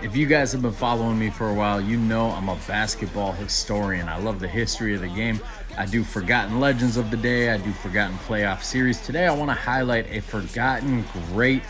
If you guys have been following me for a while, you know I'm a basketball historian. I love the history of the game. I do forgotten legends of the day. I do forgotten playoff series. Today, I want to highlight a forgotten great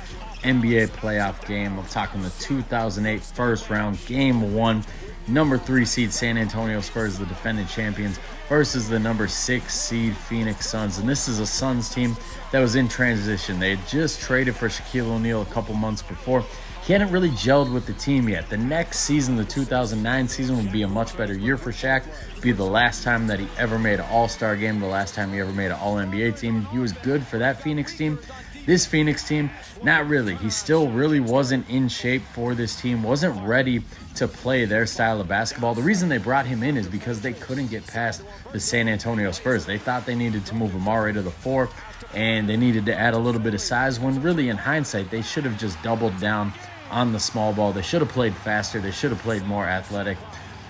NBA playoff game. I'm talking the 2008 first round, game one. Number 3 seed San Antonio Spurs, the defending champions, versus the number 6 seed Phoenix Suns. And this is a Suns team that was in transition. They had just traded for Shaquille O'Neal a couple months before. He hadn't really gelled with the team yet. The next season, the 2009 season, would be a much better year for Shaq. Be the last time that he ever made an All-Star game, the last time he ever made an All-NBA team. He was good for that Phoenix team. This Phoenix team, not really. He still really wasn't in shape for this team, wasn't ready to play their style of basketball. The reason they brought him in is because they couldn't get past the San Antonio Spurs. They thought they needed to move Amar'e to the 4, and they needed to add a little bit of size, when really in hindsight, they should have just doubled down on the small ball. They should have played faster. They should have played more athletic,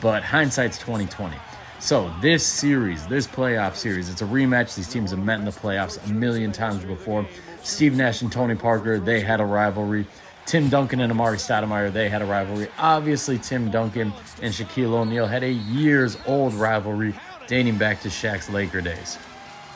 but hindsight's 2020. So this series, this playoff series, it's a rematch. These teams have met in the playoffs a million times before. Steve Nash and Tony Parker, they had a rivalry. Tim Duncan and Amar'e Stoudemire, they had a rivalry. Obviously, Tim Duncan and Shaquille O'Neal had a years-old rivalry dating back to Shaq's Laker days.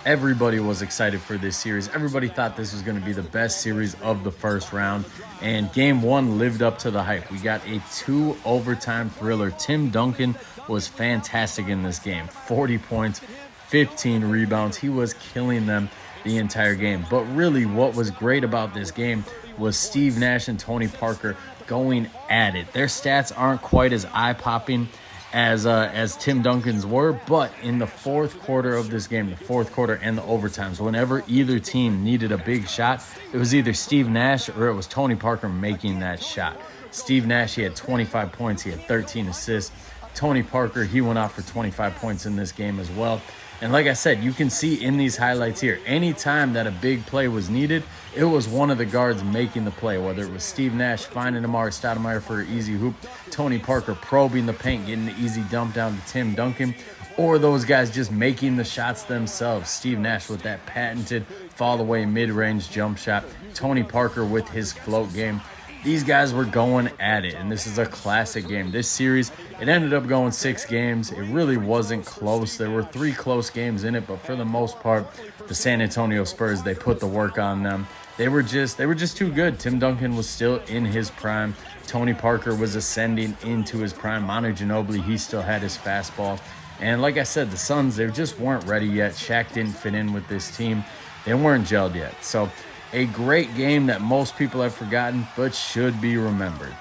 Everybody was excited for this series. Everybody thought this was going to be the best series of the first round, and game one lived up to the hype. We got a 2 overtime thriller. Tim Duncan was fantastic in this game. 40 points, 15 rebounds. He was killing them the entire game. But really, what was great about this game was Steve Nash and Tony Parker going at it. Their stats aren't quite as eye-popping as Tim Duncan's were, but in the fourth quarter of this game, the fourth quarter and the overtimes, whenever either team needed a big shot, it was either Steve Nash or it was Tony Parker making that shot. Steve Nash, he had 25 points, he had 13 assists. Tony Parker, he went off for 25 points in this game as well. And like I said, you can see in these highlights here, anytime that a big play was needed, it was one of the guards making the play, whether it was Steve Nash finding Amar'e Stoudemire for an easy hoop, Tony Parker probing the paint, getting the easy dump down to Tim Duncan, or those guys just making the shots themselves. Steve Nash with that patented fall-away mid-range jump shot, Tony Parker with his float game. These guys were going at it, and this is a classic game. This series, it ended up going 6 games. It really wasn't close. There were 3 close games in it, but for the most part, the San Antonio Spurs, they put the work on them. They were just too good. Tim Duncan was still in his prime. Tony Parker was ascending into his prime. Manu Ginobili, he still had his fastball. And like I said, the Suns, they just weren't ready yet. Shaq didn't fit in with this team. They weren't gelled yet. So a great game that most people have forgotten, but should be remembered.